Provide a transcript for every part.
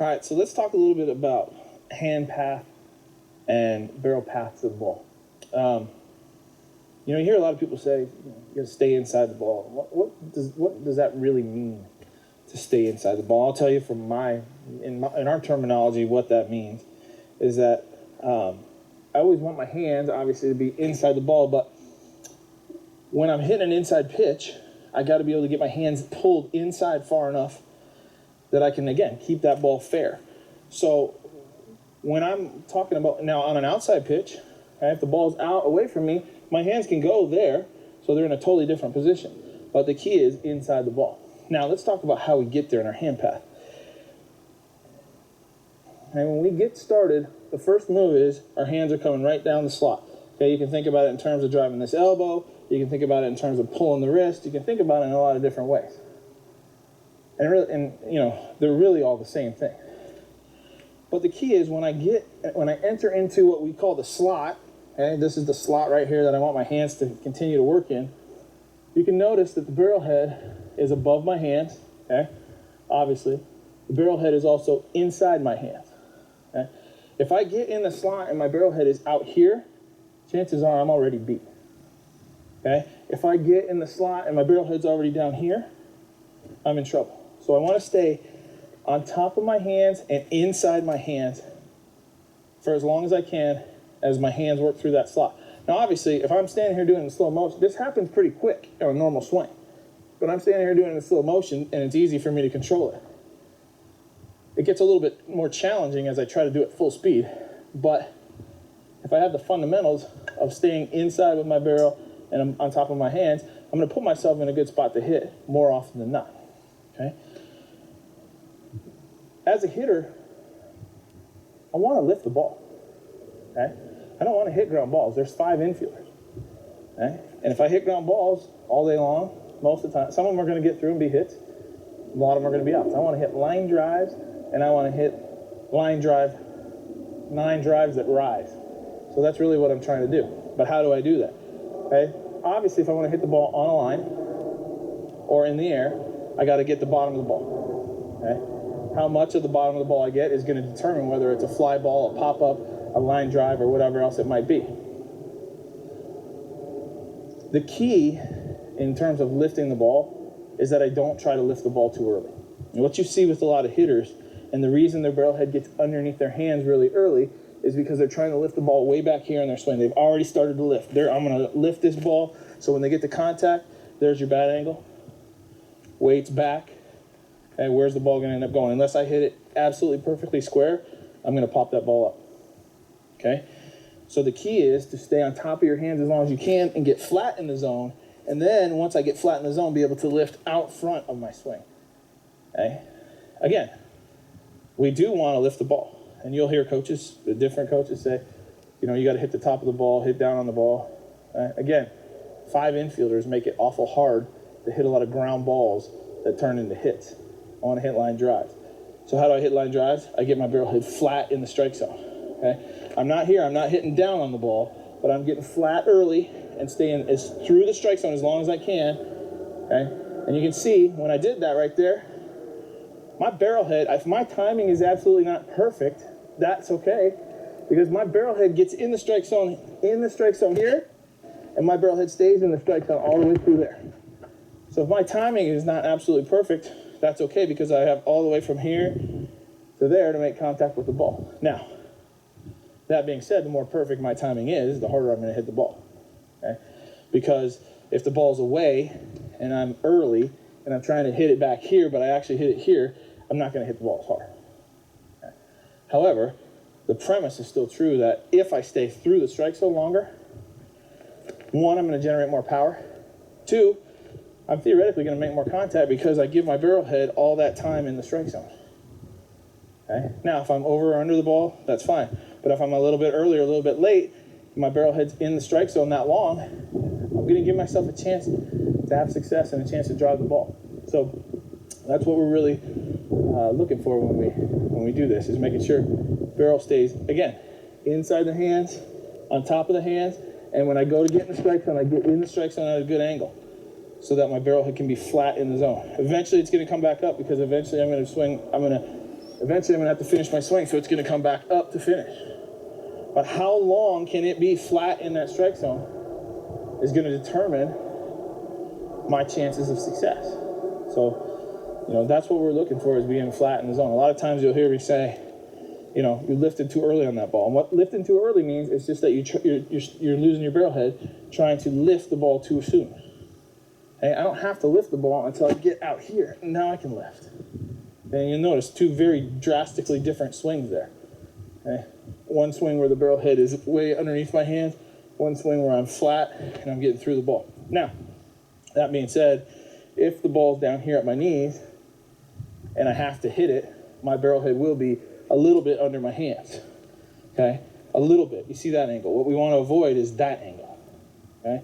All right, so let's talk a little bit about hand path and barrel path to the ball. You hear a lot of people say, you got to stay inside the ball. What does that really mean, to stay inside the ball? I'll tell you from in our terminology, what that means is that I always want my hands, obviously, to be inside the ball, but when I'm hitting an inside pitch, I got to be able to get my hands pulled inside far enough that I can, again, keep that ball fair. So when I'm talking about now on an outside pitch, if the ball's out away from me, my hands can go there, so they're in a totally different position. But the key is inside the ball. Now let's talk about how we get there in our hand path. And when we get started, the first move is our hands are coming right down the slot. Okay, you can think about it in terms of driving this elbow. You can think about it in terms of pulling the wrist. You can think about it in a lot of different ways. And they're really all the same thing. But the key is when I enter into what we call the slot, okay, this is the slot right here that I want my hands to continue to work in. You can notice that the barrel head is above my hands, okay? Obviously. The barrel head is also inside my hands. Okay? If I get in the slot and my barrel head is out here, chances are I'm already beat. Okay? If I get in the slot and my barrel head's already down here, I'm in trouble. So I want to stay on top of my hands and inside my hands for as long as I can as my hands work through that slot. Now, obviously, if I'm standing here doing it in slow motion, this happens pretty quick on a normal swing. But I'm standing here doing it in slow motion, and it's easy for me to control it. It gets a little bit more challenging as I try to do it full speed. But if I have the fundamentals of staying inside with my barrel and I'm on top of my hands, I'm going to put myself in a good spot to hit more often than not. Okay? As a hitter, I want to lift the ball. Okay? I don't want to hit ground balls. There's 5 infielders. Okay? And if I hit ground balls all day long, most of the time, some of them are going to get through and be hits. A lot of them are going to be outs. I want to hit line drives, and I want to hit line drive, 9 drives that rise. So that's really what I'm trying to do. But how do I do that? Okay? Obviously, if I want to hit the ball on a line or in the air, I got to get the bottom of the ball. Okay? How much of the bottom of the ball I get is going to determine whether it's a fly ball, a pop-up, a line drive, or whatever else it might be. The key in terms of lifting the ball is that I don't try to lift the ball too early. And what you see with a lot of hitters, and the reason their barrel head gets underneath their hands really early, is because they're trying to lift the ball way back here in their swing. They've already started to lift. I'm going to lift this ball, so when they get to contact, there's your bat angle. Weight's back. And where's the ball going to end up going? Unless I hit it absolutely perfectly square, I'm going to pop that ball up. Okay? So the key is to stay on top of your hands as long as you can and get flat in the zone. And then once I get flat in the zone, be able to lift out front of my swing. Okay? Again, we do want to lift the ball. And you'll hear coaches, the different coaches say, you got to hit the top of the ball, hit down on the ball. Again, 5 infielders make it awful hard to hit a lot of ground balls that turn into hits. I want to hit line drives. So how do I hit line drives? I get my barrel head flat in the strike zone. Okay? I'm not hitting down on the ball, but I'm getting flat early and staying through the strike zone as long as I can. Okay? And you can see when I did that right there, my barrel head, if my timing is absolutely not perfect, that's okay, because my barrel head gets in the strike zone here, and my barrel head stays in the strike zone all the way through there. So if my timing is not absolutely perfect, that's okay, because I have all the way from here to there to make contact with the ball. Now, that being said, the more perfect my timing is, the harder I'm going to hit the ball. Okay? Because if the ball's away and I'm early and I'm trying to hit it back here, but I actually hit it here, I'm not going to hit the ball as hard. Okay? However, the premise is still true that if I stay through the strike zone longer, 1, I'm going to generate more power. 2, I'm theoretically going to make more contact because I give my barrel head all that time in the strike zone. Okay? Now, if I'm over or under the ball, that's fine. But if I'm a little bit early or a little bit late, my barrel head's in the strike zone that long, I'm going to give myself a chance to have success and a chance to drive the ball. So that's what we're really looking for when we do this, is making sure barrel stays, again, inside the hands, on top of the hands, and when I go to get in the strike zone, I get in the strike zone at a good angle so that my barrel head can be flat in the zone. Eventually it's going to come back up because eventually I'm going to swing, Eventually I'm gonna have to finish my swing, so it's gonna come back up to finish. But how long can it be flat in that strike zone is gonna determine my chances of success. So, that's what we're looking for, is being flat in the zone. A lot of times you'll hear me say, you lifted too early on that ball. And what lifting too early means is just that you're losing your barrel head trying to lift the ball too soon. Okay? I don't have to lift the ball until I get out here, and now I can lift. And you'll notice two very drastically different swings there. Okay? One swing where the barrel head is way underneath my hand, one swing where I'm flat and I'm getting through the ball. Now, that being said, if the ball's down here at my knees and I have to hit it, my barrel head will be a little bit under my hands. Okay? A little bit. You see that angle. What we want to avoid is that angle. Okay?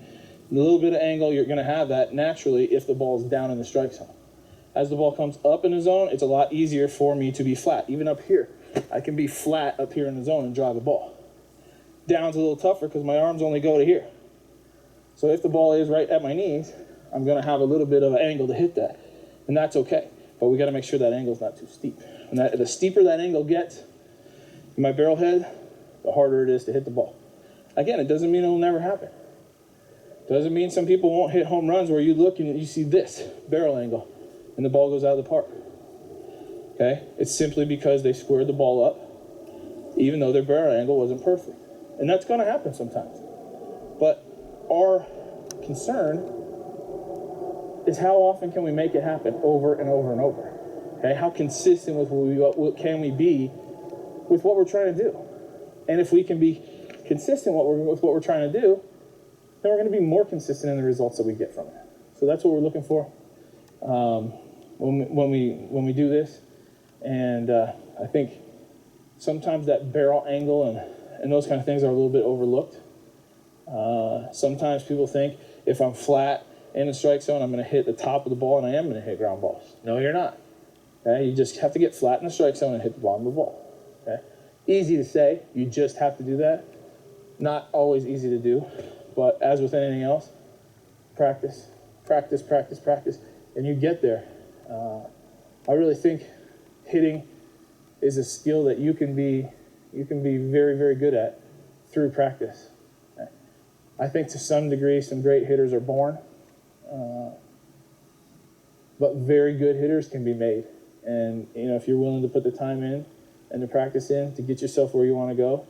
A little bit of angle, you're going to have that naturally if the ball's down in the strike zone. As the ball comes up in the zone, it's a lot easier for me to be flat. Even up here, I can be flat up here in the zone and drive the ball. Down's a little tougher because my arms only go to here. So if the ball is right at my knees, I'm going to have a little bit of an angle to hit that. And that's okay. But we got to make sure that angle's not too steep. And the steeper that angle gets in my barrel head, the harder it is to hit the ball. Again, it doesn't mean it'll never happen. Doesn't mean some people won't hit home runs where you look and you see this barrel angle and the ball goes out of the park. Okay? It's simply because they squared the ball up, even though their barrel angle wasn't perfect. And that's going to happen sometimes. But our concern is how often can we make it happen over and over and over. Okay? How consistent what can we be with what we're trying to do? And if we can be consistent with what we're trying to do, then we're going to be more consistent in the results that we get from it. So that's what we're looking for when we do this. And I think sometimes that barrel angle and those kind of things are a little bit overlooked. Sometimes people think if I'm flat in the strike zone, I'm going to hit the top of the ball and I am going to hit ground balls. No, you're not. Okay? You just have to get flat in the strike zone and hit the bottom of the ball. Okay? Easy to say. You just have to do that. Not always easy to do. But as with anything else, practice, practice, practice, practice, and you get there. I really think hitting is a skill that you can be very, very good at through practice. Okay? I think to some degree some great hitters are born, but very good hitters can be made. And if you're willing to put the time in and the practice in to get yourself where you want to go,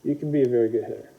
you can be a very good hitter.